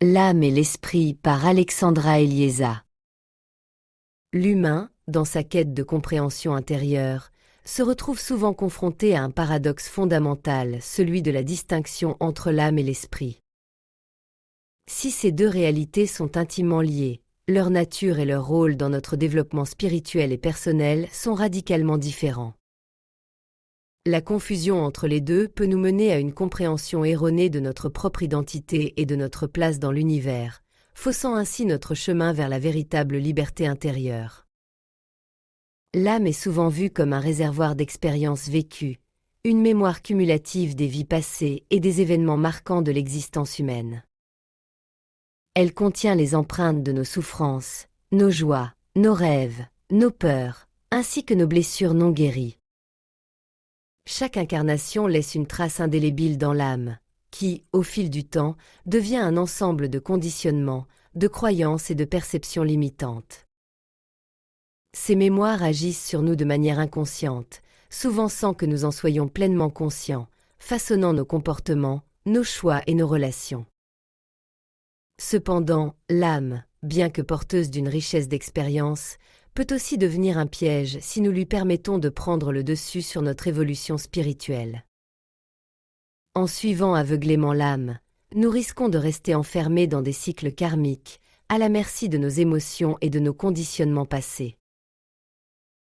L'âme et l'esprit par Alexandra Elieza. L'humain, dans sa quête de compréhension intérieure, se retrouve souvent confronté à un paradoxe fondamental, celui de la distinction entre l'âme et l'esprit. Si ces deux réalités sont intimement liées, leur nature et leur rôle dans notre développement spirituel et personnel sont radicalement différents. La confusion entre les deux peut nous mener à une compréhension erronée de notre propre identité et de notre place dans l'univers, faussant ainsi notre chemin vers la véritable liberté intérieure. L'âme est souvent vue comme un réservoir d'expériences vécues, une mémoire cumulative des vies passées et des événements marquants de l'existence humaine. Elle contient les empreintes de nos souffrances, nos joies, nos rêves, nos peurs, ainsi que nos blessures non guéries. Chaque incarnation laisse une trace indélébile dans l'âme, qui, au fil du temps, devient un ensemble de conditionnements, de croyances et de perceptions limitantes. Ces mémoires agissent sur nous de manière inconsciente, souvent sans que nous en soyons pleinement conscients, façonnant nos comportements, nos choix et nos relations. Cependant, l'âme, bien que porteuse d'une richesse d'expérience, peut aussi devenir un piège si nous lui permettons de prendre le dessus sur notre évolution spirituelle. En suivant aveuglément l'âme, nous risquons de rester enfermés dans des cycles karmiques, à la merci de nos émotions et de nos conditionnements passés.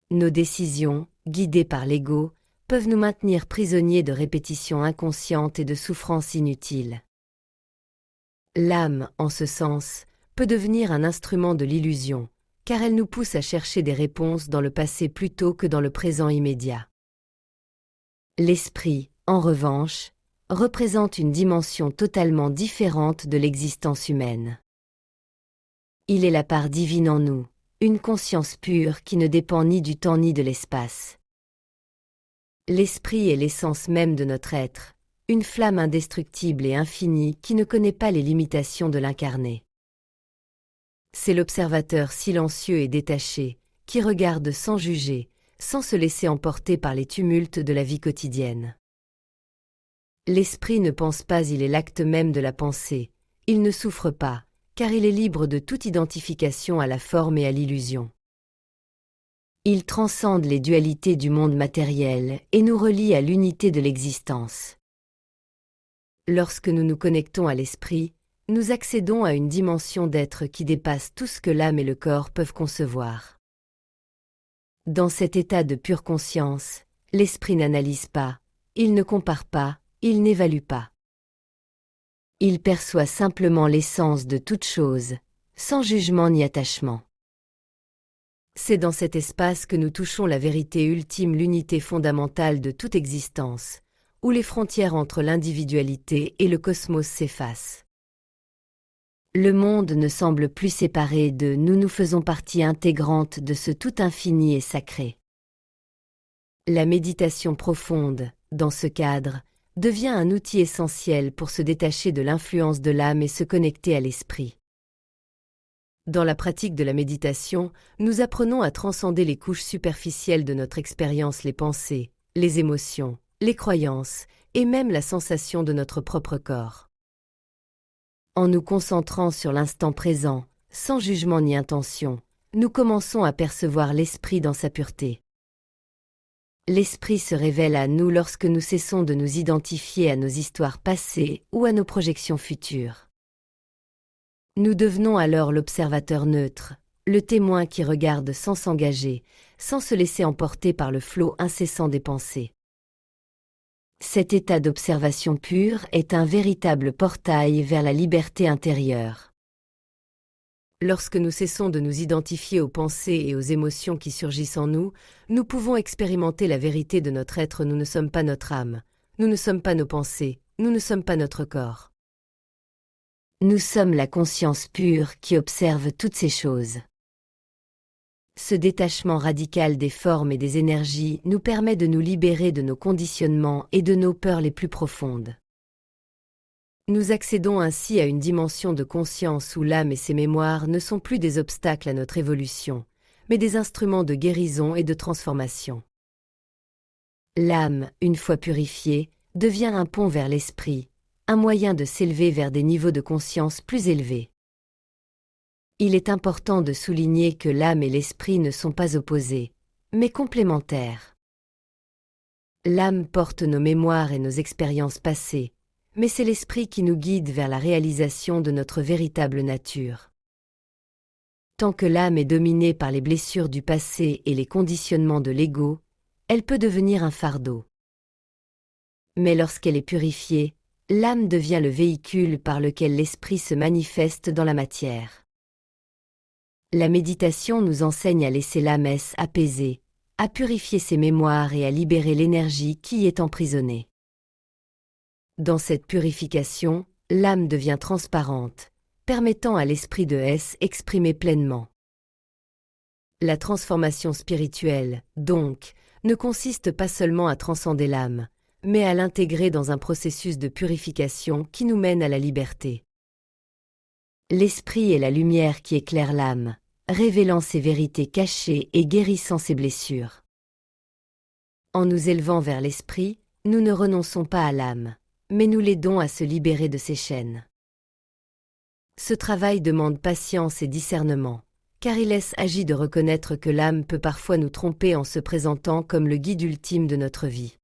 Nos décisions, guidées par l'ego, peuvent nous maintenir prisonniers de répétitions inconscientes et de souffrances inutiles. L'âme, en ce sens, peut devenir un instrument de l'illusion, car elle nous pousse à chercher des réponses dans le passé plutôt que dans le présent immédiat. L'esprit, en revanche, représente une dimension totalement différente de l'existence humaine. Il est la part divine en nous, une conscience pure qui ne dépend ni du temps ni de l'espace. L'esprit est l'essence même de notre être, une flamme indestructible et infinie qui ne connaît pas les limitations de l'incarné. C'est l'observateur silencieux et détaché, qui regarde sans juger, sans se laisser emporter par les tumultes de la vie quotidienne. L'esprit ne pense pas, il est l'acte même de la pensée, il ne souffre pas, car il est libre de toute identification à la forme et à l'illusion. Il transcende les dualités du monde matériel et nous relie à l'unité de l'existence. Lorsque nous nous connectons à l'esprit, nous accédons à une dimension d'être qui dépasse tout ce que l'âme et le corps peuvent concevoir. Dans cet état de pure conscience, l'esprit n'analyse pas, il ne compare pas, il n'évalue pas. Il perçoit simplement l'essence de toute chose, sans jugement ni attachement. C'est dans cet espace que nous touchons la vérité ultime, l'unité fondamentale de toute existence, où les frontières entre l'individualité et le cosmos s'effacent. Le monde ne semble plus séparé de nous faisons partie intégrante de ce tout infini et sacré. La méditation profonde, dans ce cadre, devient un outil essentiel pour se détacher de l'influence de l'âme et se connecter à l'esprit. Dans la pratique de la méditation, nous apprenons à transcender les couches superficielles de notre expérience, les pensées, les émotions, les croyances et même la sensation de notre propre corps. En nous concentrant sur l'instant présent, sans jugement ni intention, nous commençons à percevoir l'esprit dans sa pureté. L'esprit se révèle à nous lorsque nous cessons de nous identifier à nos histoires passées ou à nos projections futures. Nous devenons alors l'observateur neutre, le témoin qui regarde sans s'engager, sans se laisser emporter par le flot incessant des pensées. Cet état d'observation pure est un véritable portail vers la liberté intérieure. Lorsque nous cessons de nous identifier aux pensées et aux émotions qui surgissent en nous, nous pouvons expérimenter la vérité de notre être. Nous ne sommes pas notre âme, nous ne sommes pas nos pensées, nous ne sommes pas notre corps. Nous sommes la conscience pure qui observe toutes ces choses. Ce détachement radical des formes et des énergies nous permet de nous libérer de nos conditionnements et de nos peurs les plus profondes. Nous accédons ainsi à une dimension de conscience où l'âme et ses mémoires ne sont plus des obstacles à notre évolution, mais des instruments de guérison et de transformation. L'âme, une fois purifiée, devient un pont vers l'esprit, un moyen de s'élever vers des niveaux de conscience plus élevés. Il est important de souligner que l'âme et l'esprit ne sont pas opposés, mais complémentaires. L'âme porte nos mémoires et nos expériences passées, mais c'est l'esprit qui nous guide vers la réalisation de notre véritable nature. Tant que l'âme est dominée par les blessures du passé et les conditionnements de l'ego, elle peut devenir un fardeau. Mais lorsqu'elle est purifiée, l'âme devient le véhicule par lequel l'esprit se manifeste dans la matière. La méditation nous enseigne à laisser l'âme apaisée, à purifier ses mémoires et à libérer l'énergie qui y est emprisonnée. Dans cette purification, l'âme devient transparente, permettant à l'esprit de exprimer pleinement. La transformation spirituelle, donc, ne consiste pas seulement à transcender l'âme, mais à l'intégrer dans un processus de purification qui nous mène à la liberté. L'esprit est la lumière qui éclaire l'âme, révélant ses vérités cachées et guérissant ses blessures. En nous élevant vers l'esprit, nous ne renonçons pas à l'âme, mais nous l'aidons à se libérer de ses chaînes. Ce travail demande patience et discernement, car il s'agit de reconnaître que l'âme peut parfois nous tromper en se présentant comme le guide ultime de notre vie.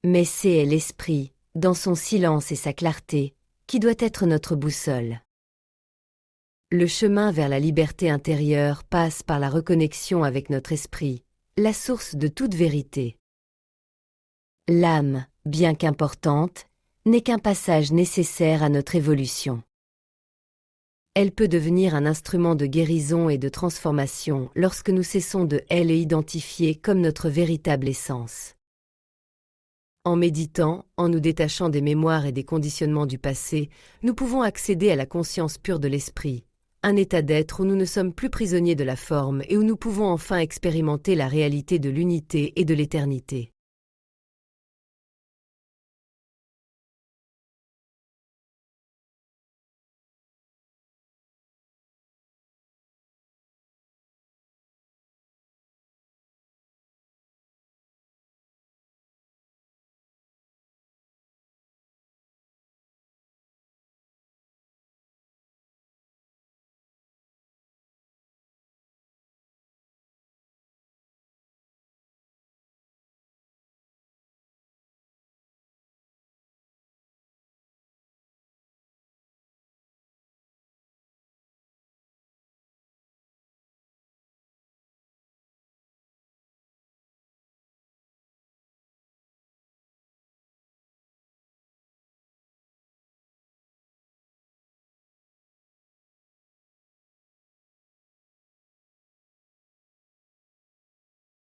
Mais c'est l'esprit, dans son silence et sa clarté, qui doit être notre boussole. Le chemin vers la liberté intérieure passe par la reconnexion avec notre esprit, la source de toute vérité. L'âme, bien qu'importante, n'est qu'un passage nécessaire à notre évolution. Elle peut devenir un instrument de guérison et de transformation lorsque nous cessons de l'identifier comme notre véritable essence. En méditant, en nous détachant des mémoires et des conditionnements du passé, nous pouvons accéder à la conscience pure de l'esprit, un état d'être où nous ne sommes plus prisonniers de la forme et où nous pouvons enfin expérimenter la réalité de l'unité et de l'éternité.